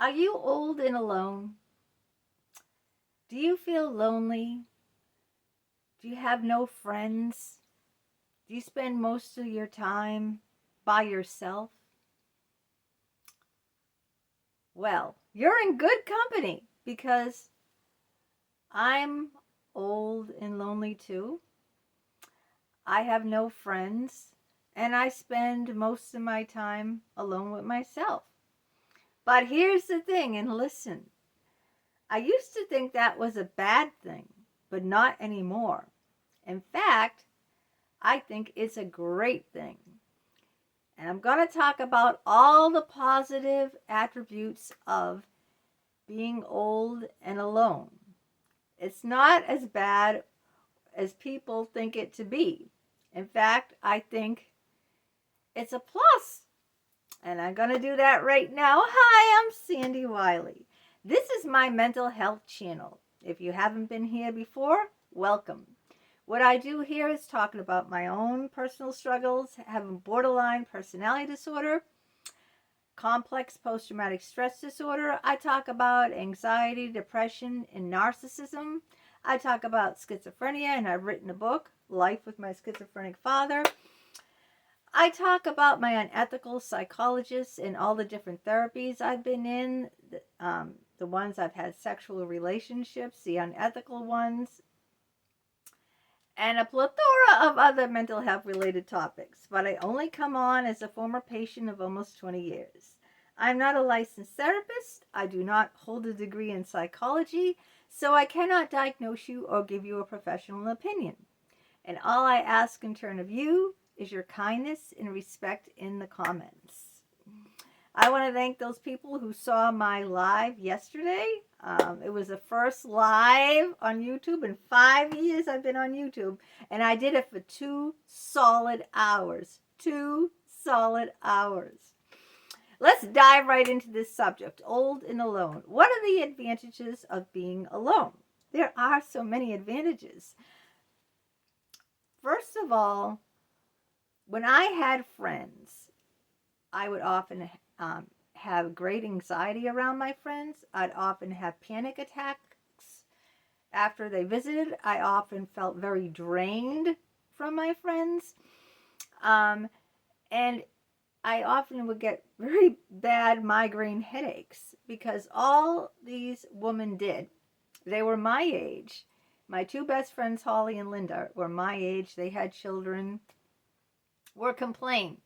Are you old and alone? Do you feel lonely? Do you have no friends? Do you spend most of your time by yourself? Well, you're in good company because I'm old and lonely too. I have no friends and I spend most of my time alone with myself. But here's the thing, and listen. I used to think that was a bad thing, but not anymore. In fact, I think it's a great thing. And I'm going to talk about all the positive attributes of being old and alone. It's not as bad as people think it to be. In fact, I think it's a plus. And I'm going to do that right now. Hi, I'm Sandy Wyllie. This is my mental health channel. If you haven't been here before, welcome. What I do here is talking about my own personal struggles, having borderline personality disorder, complex post-traumatic stress disorder. I talk about anxiety, depression, and narcissism. I talk about schizophrenia, and I've written a book, Life with My Schizophrenic Father. I talk about my unethical psychologists and all the different therapies I've been in, the ones I've had sexual relationships, the unethical ones, and a plethora of other mental health related topics. But I only come on as a former patient of almost 20 years. I'm not a licensed therapist. I do not hold a degree in psychology, so I cannot diagnose you or give you a professional opinion. And all I ask in turn of you is your kindness and respect in the comments. I want to thank those people who saw my live yesterday. It was the first live on YouTube in 5 years I've been on YouTube. And I did it for 2 solid hours. 2 solid hours. Let's dive right into this subject, old and alone. What are the advantages of being alone? There are so many advantages. First of all, when I had friends, I would often have great anxiety around my friends. I'd often have panic attacks after they visited. I often felt very drained from my friends. And I often would get very bad migraine headaches because all these women did, they were my age. My 2 best friends, Holly and Linda, were my age. They had children, were complain.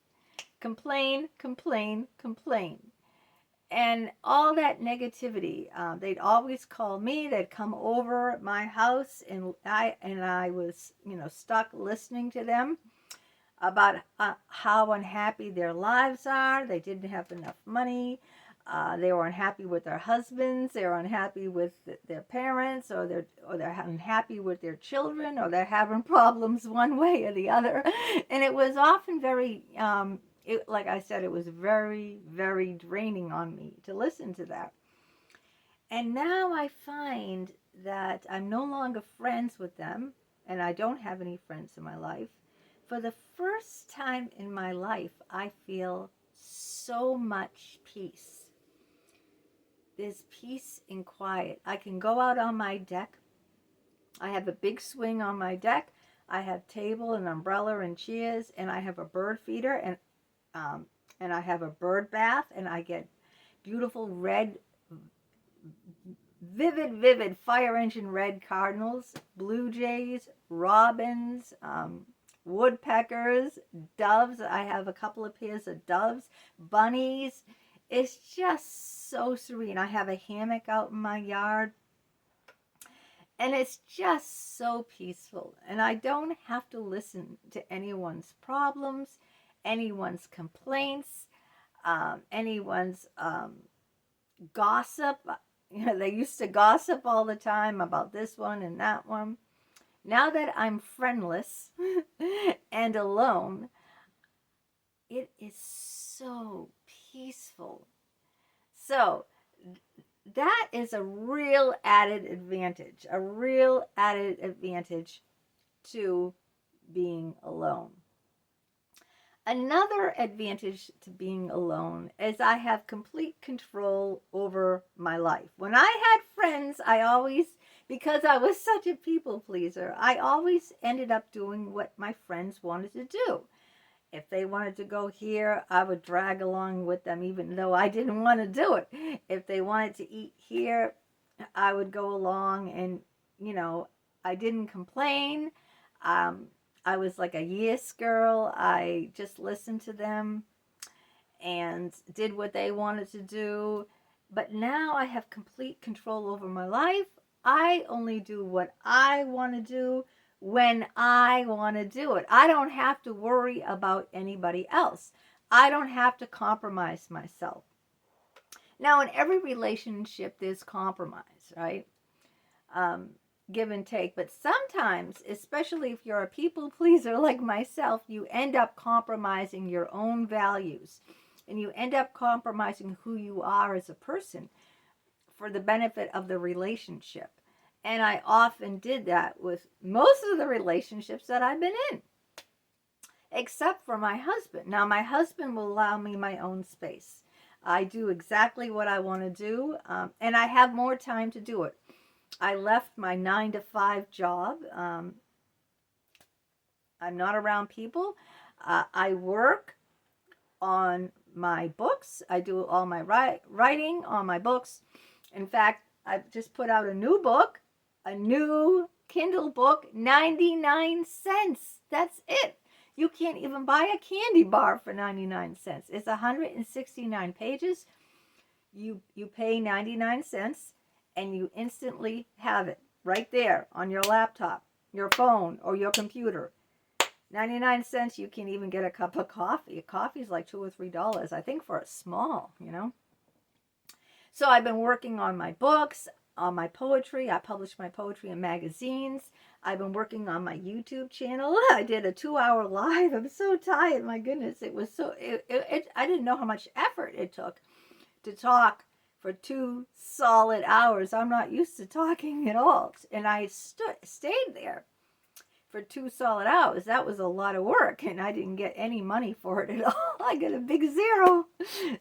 And all that negativity, they'd always call me. They'd come over at my house, and I was, stuck listening to them about how unhappy their lives are. They didn't have enough money. They were unhappy with their husbands. They were unhappy with their parents, or they're unhappy with their children, or they're having problems one way or the other. And it was often very, like I said, it was very, very draining on me to listen to that. And now I find that I'm no longer friends with them, and I don't have any friends in my life. For the first time in my life, I feel so much peace. There's peace and quiet. I can go out on my deck. I have a big swing on my deck. I have table and umbrella and chairs, and I have a bird feeder, and I have a bird bath, and I get beautiful red, vivid fire engine red cardinals, blue jays, robins, woodpeckers, doves. I have a couple of pairs of doves, bunnies. It's just so serene. I have a hammock out in my yard, and it's just so peaceful. And I don't have to listen to anyone's problems, anyone's complaints, anyone's gossip. They used to gossip all the time about this one and that one. Now that I'm friendless and alone, it is so peaceful. So that is a real added advantage, to being alone. Another advantage to being alone is I have complete control over my life. When I had friends, I always, because I was such a people pleaser, I always ended up doing what my friends wanted to do. If they wanted to go here, I would drag along with them, even though I didn't want to do it. If they wanted to eat here, I would go along, and, I didn't complain. Um, I was like a yes girl. I just listened to them and did what they wanted to do. But now I have complete control over my life. I only do what I want to do when I want to do it. I don't have to worry about anybody else. I don't have to compromise myself. Now, in every relationship, there's compromise, right? Um, Give and take. But sometimes, especially if you're a people pleaser like myself, you end up compromising your own values, and you end up compromising who you are as a person for the benefit of the relationship. And I often did that with most of the relationships that I've been in, except for my husband. Now, my husband will allow me my own space. I do exactly what I want to do, and I have more time to do it. I left my 9-to-5 job. I'm not around people. I work on my books. I do all my writing on my books. In fact, I've just put out a new book, a new Kindle book, 99 cents. That's it. You can't even buy a candy bar for 99 cents. It's 169 pages. You pay 99 cents and you instantly have it right there on your laptop, your phone, or your computer. 99 cents, you can even get a cup of coffee. Coffee is like $2 or $3, I think, for a small, So I've been working on my books, on my poetry. I publish my poetry in magazines. I've been working on my YouTube channel. I did a 2-hour live. I'm so tired. My goodness, it was so, I didn't know how much effort it took to talk for 2 solid hours. I'm not used to talking at all. And I stayed there for 2 solid hours. That was a lot of work, and I didn't get any money for it at all. I got a big zero.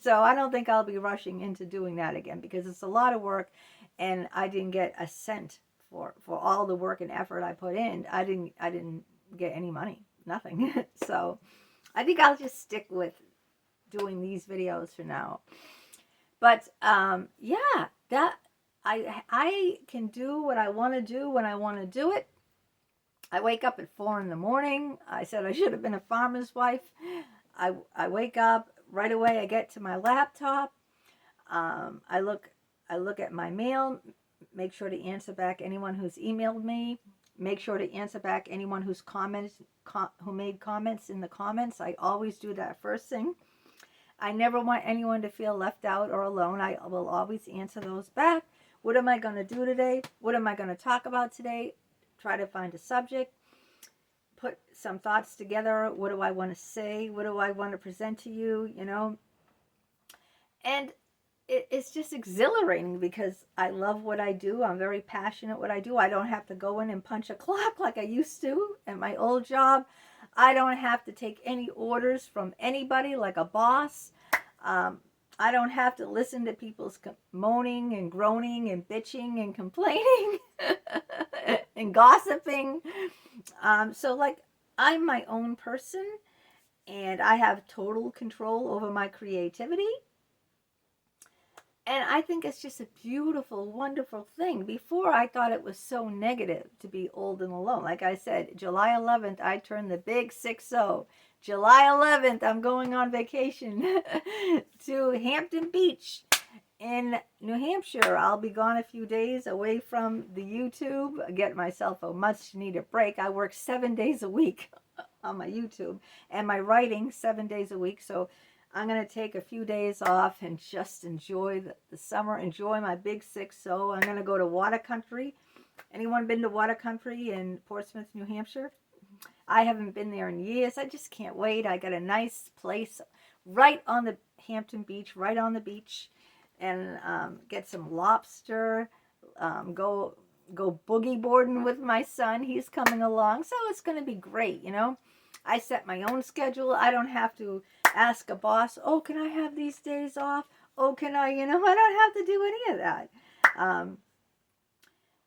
So I don't think I'll be rushing into doing that again, because it's a lot of work, and I didn't get a cent for all the work and effort I put in. I didn't get any money, nothing. So I think I'll just stick with doing these videos for now. But yeah, that I can do what I want to do when I want to do it. I wake up at 4 in the morning. I said I should have been a farmer's wife. I wake up right away. I get to my laptop. I look at my mail. Make sure to answer back anyone who's emailed me. Make sure to answer back anyone who's who made comments in the comments. I always do that first thing. I never want anyone to feel left out or alone. I will always answer those back. What am I going to do today? What am I going to talk about today? Try to find a subject. Put some thoughts together. What do I want to say? What do I want to present to you? And it's just exhilarating because I love what I do. I'm very passionate what I do. I don't have to go in and punch a clock like I used to at my old job. I don't have to take any orders from anybody like a boss. I don't have to listen to people's moaning and groaning and bitching and complaining and gossiping. So like, I'm my own person, and I have total control over my creativity. And I think it's just a beautiful, wonderful thing. Before, I thought it was so negative to be old and alone. Like I said, July 11th, I turned the big 6-0. July 11th, I'm going on vacation to Hampton Beach in New Hampshire. I'll be gone a few days away from the YouTube. Get myself a much needed break. I work 7 days a week on my YouTube and my writing 7 days a week. So I'm going to take a few days off and just enjoy the summer, enjoy my big 6-0. I'm going to go to water country. Anyone been to water country in Portsmouth, New Hampshire? I haven't been there in years. I just can't wait. I got a nice place right on the Hampton Beach, right on the beach, and get some lobster, go boogie boarding with my son. He's coming along, so it's going to be great, I set my own schedule. I don't have to ask a boss, oh, can I have these days off? Oh, can I, I don't have to do any of that.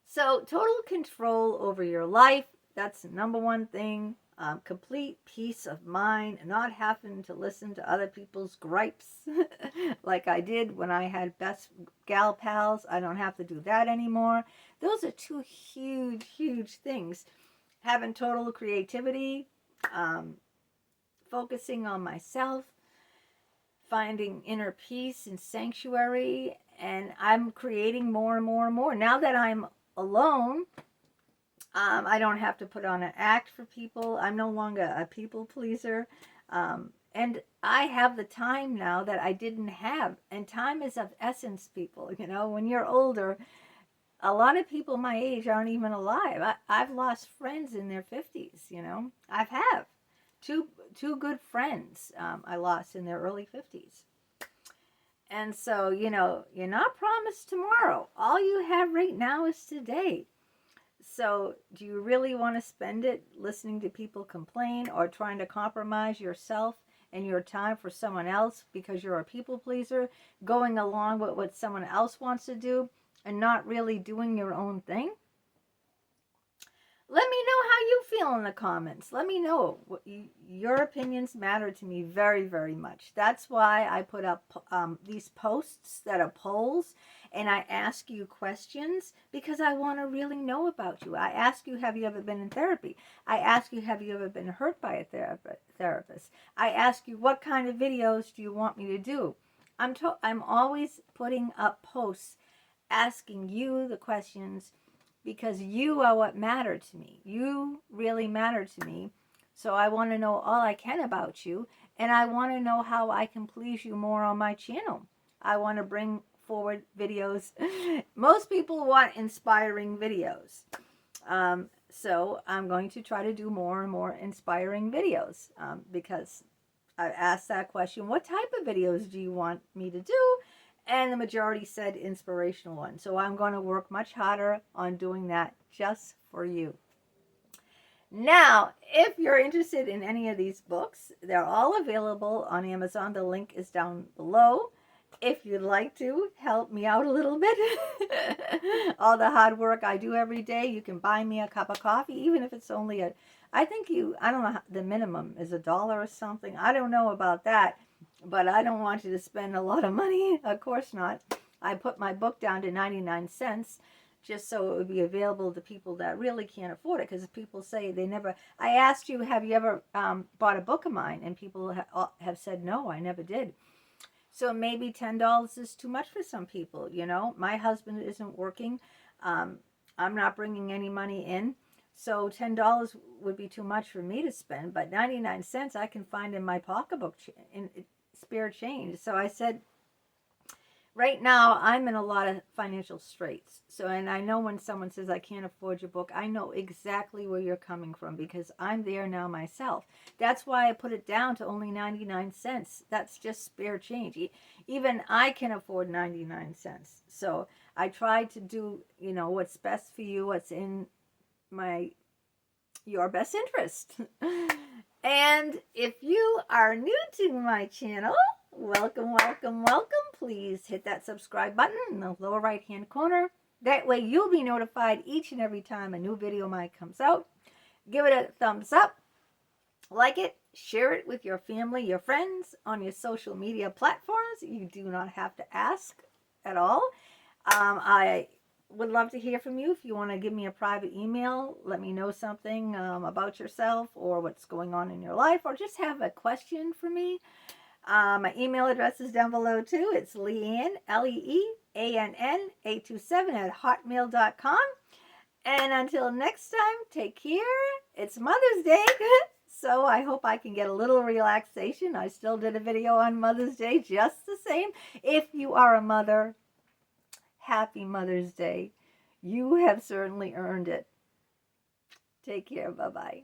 So total control over your life, that's the number one thing. Complete peace of mind, not having to listen to other people's gripes like I did when I had best gal pals. I don't have to do that anymore. Those are two huge, huge things. Having total creativity, focusing on myself, finding inner peace and sanctuary, and I'm creating more and more and more. Now that I'm alone, I don't have to put on an act for people. I'm no longer a people pleaser. And I have the time now that I didn't have. And time is of essence, people. When you're older, a lot of people my age aren't even alive. I've lost friends in their 50s, I've have. Two good friends I lost in their early 50s. And so, you're not promised tomorrow. All you have right now is today. So do you really want to spend it listening to people complain or trying to compromise yourself and your time for someone else because you're a people pleaser, going along with what someone else wants to do and not really doing your own thing? Let me know how you feel in the comments. Let me know. Your opinions matter to me very, very much. That's why I put up these posts that are polls, and I ask you questions because I want to really know about you. I ask you, have you ever been in therapy? I ask you, have you ever been hurt by a therapist? I ask you, what kind of videos do you want me to do? I'm always putting up posts asking you the questions because you are what matter to me. You really matter to me. So I want to know all I can about you, and I want to know how I can please you more on my channel. I want to bring forward videos. Most people want inspiring videos. So I'm going to try to do more and more inspiring videos because I asked that question, what type of videos do you want me to do? And the majority said inspirational one. So I'm going to work much harder on doing that just for you. Now, if you're interested in any of these books, they're all available on Amazon. The link is down below. If you'd like to help me out a little bit, all the hard work I do every day, you can buy me a cup of coffee, even if it's only I don't know, the minimum is $1 or something. I don't know about that. But I don't want you to spend a lot of money. Of course not. I put my book down to 99 cents just so it would be available to people that really can't afford it. Because people say they never... I asked you, have you ever bought a book of mine? And people have said, no, I never did. So maybe $10 is too much for some people, My husband isn't working. I'm not bringing any money in. So $10 would be too much for me to spend. But 99 cents I can find in my pocketbook in spare change. So I said, right now I'm in a lot of financial straits. So, and I know when someone says I can't afford your book, I know exactly where you're coming from because I'm there now myself. That's why I put it down to only 99 cents. That's just spare change. Even I can afford 99 cents. So I try to do, what's best for you, what's in your best interest. And if you are new to my channel, welcome, welcome, welcome. Please hit that subscribe button in the lower right hand corner. That way you'll be notified each and every time a new video of mine comes out. Give it a thumbs up, like it, share it with your family, your friends, on your social media platforms. You do not have to ask at all. I would love to hear from you. If you want to give me a private email, let me know something about yourself or what's going on in your life, or just have a question for me. My email address is down below too. It's Leann, Leann 827@hotmail.com. And until next time, take care. It's Mother's Day, so I hope I can get a little relaxation. I still did a video on Mother's Day just the same. If you are a mother, happy Mother's Day. You have certainly earned it. Take care. Bye-bye.